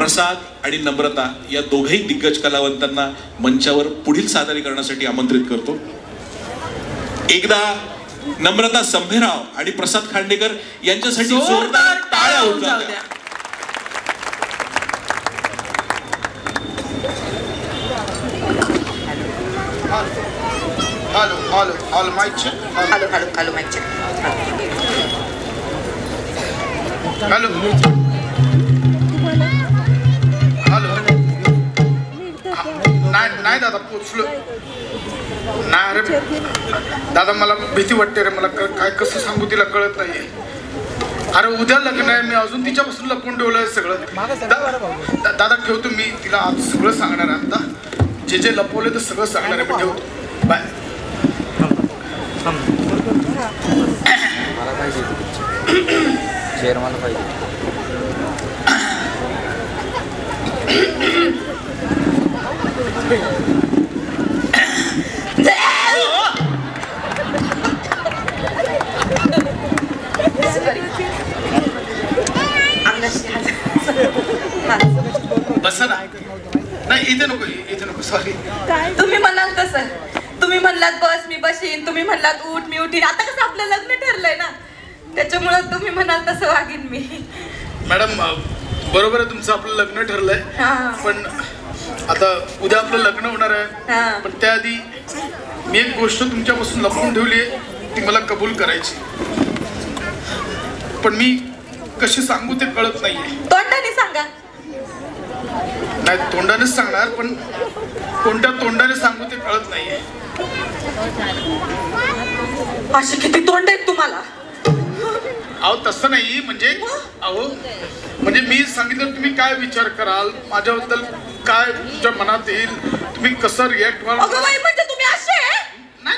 प्रसाद आणि नम्रता या दोघेही दिग्गज कलावंतांना मंचावर पुढील सादरीकरणासाठी आमंत्रित करतो. एकदा नम्रता संभेराव आणि प्रसाद खांडेकर यांच्यासाठी जोरदार टाळ्या होऊन जाऊ द्या. Hello, mic check. Hello, mic check. Hello. नाही दादा पोचलो नाही. अरे दादा मला भीती वाटते रे. मला काय कसं सांगू तिला कळत नाहीये. अरे उद्या लग्न आहे. मी अजून तिच्यापासून लपून ठेवलंय सगळं. दादा ठेवतो मी तिला आज सगळं सांगणार आहे. आता जे लपवलं ते सगळं सांगणार आहे. मी ठेवतो. बाय. मला पाहिजे शेअर मला पाहिजे. बस ना. नाही इथे नको सॉरी. तुम्ही म्हणाल तसं. तुम्ही म्हणलात बस मी बसीन, तुम्ही म्हणलात उठ मी उठीन. आता कसं आपलं लग्न ठरलंय ना, त्याच्यामुळं तुम्ही म्हणाल तसं वागीन मी. मॅडम बरोबर आहे तुमचं. आपलं लग्न ठरलंय. पण आता उद्या आपलं लग्न होणार आहे. पण त्याआधी मी एक गोष्ट तुमच्यापासून लपवून ठेवली आहे. ती मला कबूल करायची. पण मी कशी सांगू ते कळत नाहीये. तोंडाने सांगा. नाही तोंडानेच सांगणार. पण कोणत्या तोंडाने सांगू ते कळत नाहीये. अशी किती तोंड आहेत तुम्हाला. अहो तसं नाही. म्हणजे मी सांगितलं तुम्ही काय विचार कराल माझ्याबद्दल, काय तुमच्या मनात येईल, तुम्ही कसं रिॲक्ट व्हाल. अगं बाई म्हणजे तुम्ही असे. नाही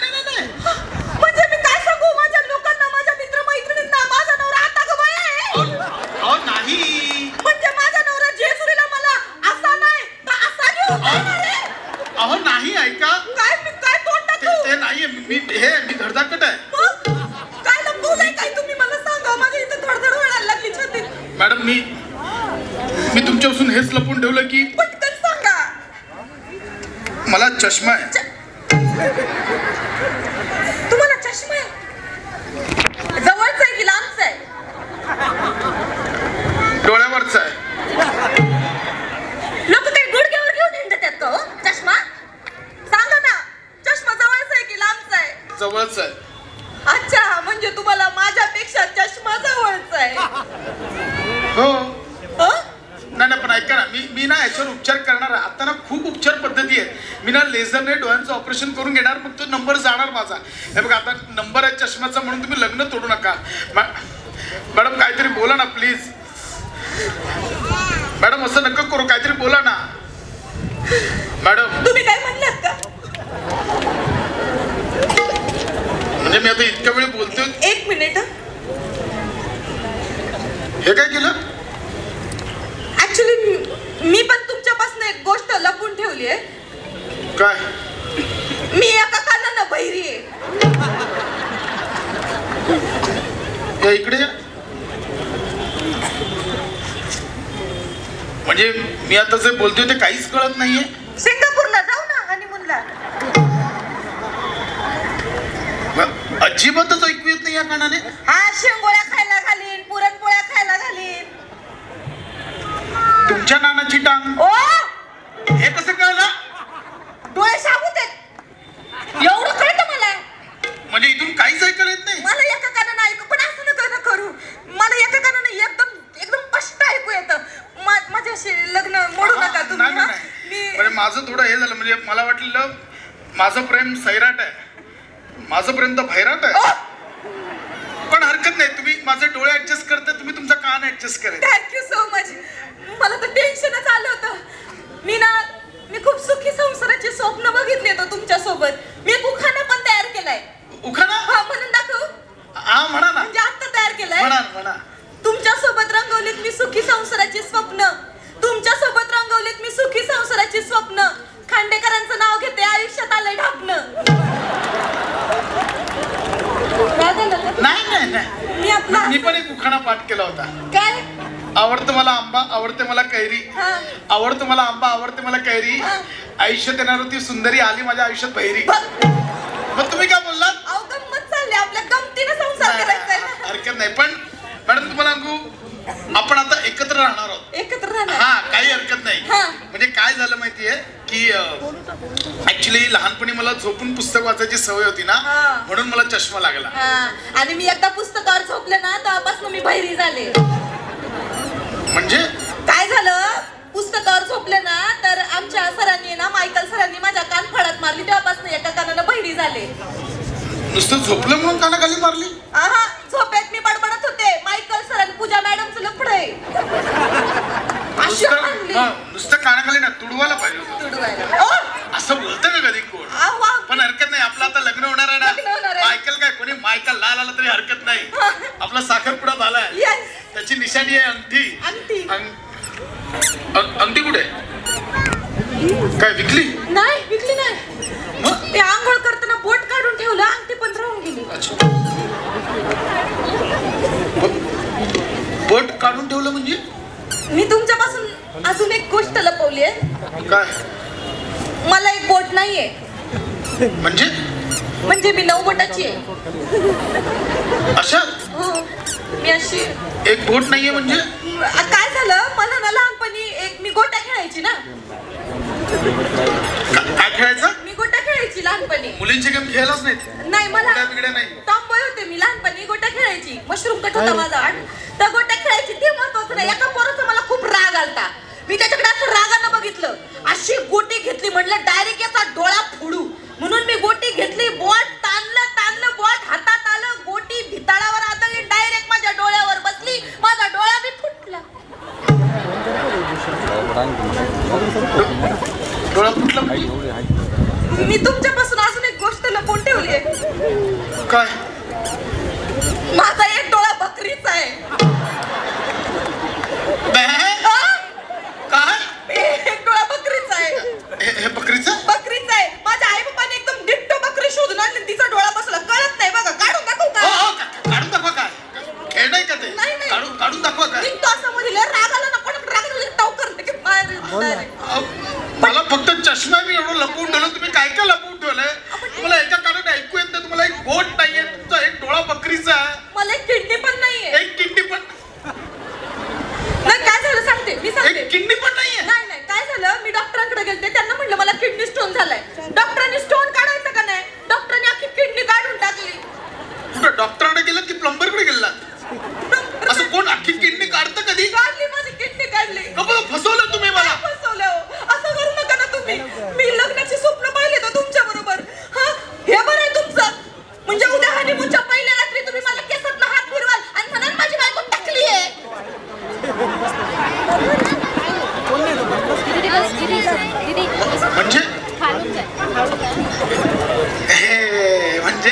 म्हणजे मी काय सांगू माझ्या लोकांना, माझ्या मित्रमैत्रिणींना माझा नवरा आता गं बाई. अहो नाही. म्हणजे माझा नवरा जेजुरीला मला असा नाही तर असा घेऊन जाणार आहे. अहो नाही. ऐका काय तोंड टाकू. ते नाहीये. मी धडधाकट आहे. काय लपवलंय काय तुम्ही मला सांगा. माझ्या इथे धडधड व्हायला लागली छातीत. मॅडम मी तुमच्यापासून हेच लपून ठेवलं की पटकन सांगा. मला चष्मा आहे. तुम्हाला चष्मा आहे. जवळच आहे की लांबच आहे. डोळ्यावरचा आहे. लोक काही गुडघ्यावर घेऊन हिंडतात का हो चष्मा. सांगा ना चष्मा जवळच आहे की लांबच आहे. जवळच आहे. अच्छा म्हणजे तुम्हाला माझ्यापेक्षा चष्मा जवळच आहे. हो. नाही पण ऐका ना. मी ना याच्यावर उपचार करणार आहे. आता ना खूप उपचार पद्धती आहेत. मी ना लेझरने डोळ्यांचं ऑपरेशन करून घेणार. मग तो नंबर जाणार माझा. हे बघा आता नंबर आहे चष्म्याचा म्हणून तुम्ही लग्न तोडू नका. मॅडम काहीतरी बोला ना प्लीज. मॅडम असं नका करू. काहीतरी बोला ना मॅडम. तुम्ही काय म्हणलात का. म्हणजे मी आता इतक्या वेळ बोलतोय. एक मिनिट. हे काय केलं. ऍक्च्युली मी पण तुमच्यापासून एक गोष्ट लपून ठेवली आहे. काय. मी एका कानानं बहिरी आहे. या इकडे. म्हणजे मी आता जे बोलतोय ते काहीच कळत नाहीये. सिंगापूरला जाऊ ना हनीमूनला. अजिबातच ऐकू येत नाही या कानाने. हा शेंगोळ्या खायला घालीन, पुरणपोळ्या खायला घालीन. तुमच्या नानाची टांग. ओ हे कसं कळलं. डोळे शाबूत आहेत एवढं कळतं मला. म्हणजे इथून काहीच ऐकायला येत नाही. मला एका कानानं ऐकू. पण असं नका करू. मला एका कानानं एकदम स्पष्ट ऐकू येतं. माझ्याशी लग्न मोडू नका तुम्ही. म्हणजे माझं थोडं हे झालं. म्हणजे मला वाटलं माझं प्रेम सैराट आहे. माझं प्रेम तर भैराट आहे. पण हरकत नाही. तुम्ही माझे डोळे ऍडजस्ट करता. तुम्ही तुमचा कान ऍडजस्ट करा. Thank you so much. मला तर टेन्शनच आलं होतं. मी खूप सुखी संसाराची स्वप्न बघितली होतं तुमच्या सोबत. मी एक उखाणा पण तयार केलाय. उखाणा. हा म्हणून दाखवू. हा म्हणा ना. म्हणजे आता तयार केलाय. म्हणा. तुमच्या सोबत रंगवलीत मी सुखी संसाराची स्वप्न. तुमच्या सोबत रंगवलीत मी सुखी संसाराची स्वप्न. खांडेकरांचं नाव घेते आयुष्यात आलंय ढापणं. नाही. मी पण एक उखाणा पाठ केला होता. काय. आवडतं मला आंबा, आवडते मला कैरी, हा. आवडतं मला आंबा, आवडते मला कैरी, हा. आयुष्यात येणार होती सुंदरी, आली माझ्या आयुष्यात बहिरी. ब- मग तुम्ही काय बोललात? अहो गंमत चालली आपल्या गमतीनं संसार करायचा आहे ना. हरकत नाही, पण मॅडम तुम्हाला सांगू, आपण आता एकत्र राहणार आहोत. एकत्र राहणार. हा, काही हरकत नाही. हा. म्हणजे काय झालं माहितीये की ऍक्च्युली लहानपणी मला झोपून पुस्तक वाचायची सवय होती ना, हा. म्हणून मला चष्मा लागला. हा. आणि मी एकदा पुस्तकावर झोपले ना तेव्हापासून मी बहिरी झाले. म्हणजे काय झालं, पुस्तकावर झोपले ना तर आमच्या सरांनी ना, मायकल सरांनी माझ्या कान फडत मारली, तेव्हापासून एका कानानं बहिरी झाले. नुसतं झोपलं म्हणून कानाखाली मारली? आहा, झोपेत मी बडबडत होते, मायकल सर आणि पूजा मॅडमचं लफड आहे. अशी आणली. नुसतं कानाखाली ना, तुडवायला पाहिजे होतं. तुडवायला. ओ, असं बोलतं का कधी कोण? आवा. पण हरकत नाही, आपलं आता लग्न होणार आहे लग्न होणार ना. आहे. मायकल काय, कोणी मायकल लाल आला तरी हरकत नाही. आपला साखरपुडा झालाय. Yes. त्याची निशाणी आहे अंगठी. अंगठी. अंगठी कुठे? काय विकली? नाही विकली नाही. मग ते आंघोळ करताना बोट काढून ठेवलं, अंगठी पण राहून गेली. बोट काढून ठेवलं म्हणजे? मी तुमच्यापासून अजून एक गोष्ट लपवली आहे. काय मला एक बोट नाहीये. म्हणजे मी 9 बोटाची आहे. अशा हो, मी अशी. एक बोट नाहीये म्हणजे? काय झालं, मला ना लहानपणी मी गोट्या खेळायची ना. काय खेळायचं? मी गोट्या खेळायची लहानपणी. मुलींचे गेम खेळलाच नाहीत? नाही, मला गोट्या बिगड्या नाही. टॉम्बॉय होते मी लहानपणी, गोट्या खेळायची. मशरूम कट होता माझा आड, तर गोट्या खेळायची. ते महत्वाचं नाही. एका पोराचा मला खूप राग आलता. मी त्याच्याकडे असं रागानं बघितलं, अशी गोटी घेतली, म्हटलं डायरेक्ट याचा डोळा फोडू. म्हणून मी गोटी घेतली, बोट ताणलं, बोट हातात आलं, गोटी भिताळावर आदळली, डायरेक्ट माझ्या डोळ्यावर बसली, माझा डोळा बी फुटला. डोळा फुटला? मी तुमच्यापासून अजून एक गोष्ट लपवून ठेवली आहे. काय? माझा एक डोळा बकरीचा आहे. काय? एक डोळा बकरीचा आहे. हे बकरीचं? बकरीचा आहे. माझ्या आई बाबाने एकदम डिट्टो बकरी शोधून आणली, तिचा डोळा बसला. कळत नाही बघा, काढून दाखवू का? काढून दाखवा. काय खेळ नाही का ते? नाही. काढून दाखवा. काय निघतो असं म्हणलं, रागाला ना, पण रागाला टाव करते की मला फक्त चष्मा मी एवढं लपवून ठेवलं, तुम्ही काय काय लपवून ठेवलंय? तुम्हाला एका कानाने ऐकू येत नाही, तुम्हाला एक बोट नाहीये, तुमचा एक डोळा बकरीचा आहे, मला एक किडनी पण नाहीये. एक किडनी पण नाही, काय झालं सांगते, मी सांगते. एक किडनी पण नाहीये? नाही, काय झालं, मी डॉक्टरांकडे गेलते, त्यांना म्हटलं मला किडनी स्टोन झालाय. डॉक्टरांनी स्टोन काढायचं का नाही, डॉक्टरांनी अख्खी किडनी काढून टाकली. कुठं डॉक्टरांकडे गेलात की प्लंबरकडे गेलात? असं कोण अख्खी किडनी काढतं कधी? काढली, माझी किडनी काढली. फसवलं तुम्ही मला. काय फसवलं हो? असं करू नका ना तुम्ही. मी लग्नाचे स्वप्न पाहिले तर तुमच्या बरोबर. हा, हे बरं आहे तुमचं. म्हणजे उद्या हनीमूनच्या पहिल्या रात्री तुम्ही मला केसातनं हात फिरवाल आणि म्हणाल माझी बायको टाकली आहे. म्हणजे म्हणजे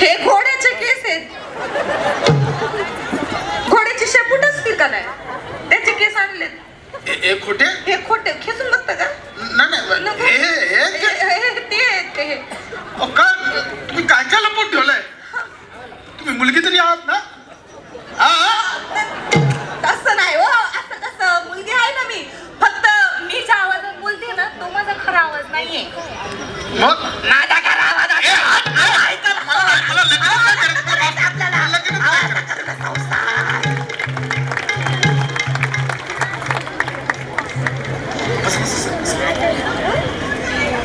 हे घोड्याचे केस आहेत. घोड्याची शेपूट असतील का नाही, त्याचे केस आणलेत. हे खोटे? हे खोटे. खेचून बघता का? ते तुम्ही काय काय लपवून ठेवलंय? तुम्ही मुलगी तरी आहात ना? तसं नाही हो. असं कसं, मुलगी आहे ना मी. फक्त मी ज्या आवाजात बोलते ना, तो माझा खरा आवाज नाहीये. मग माझा खरा आवाज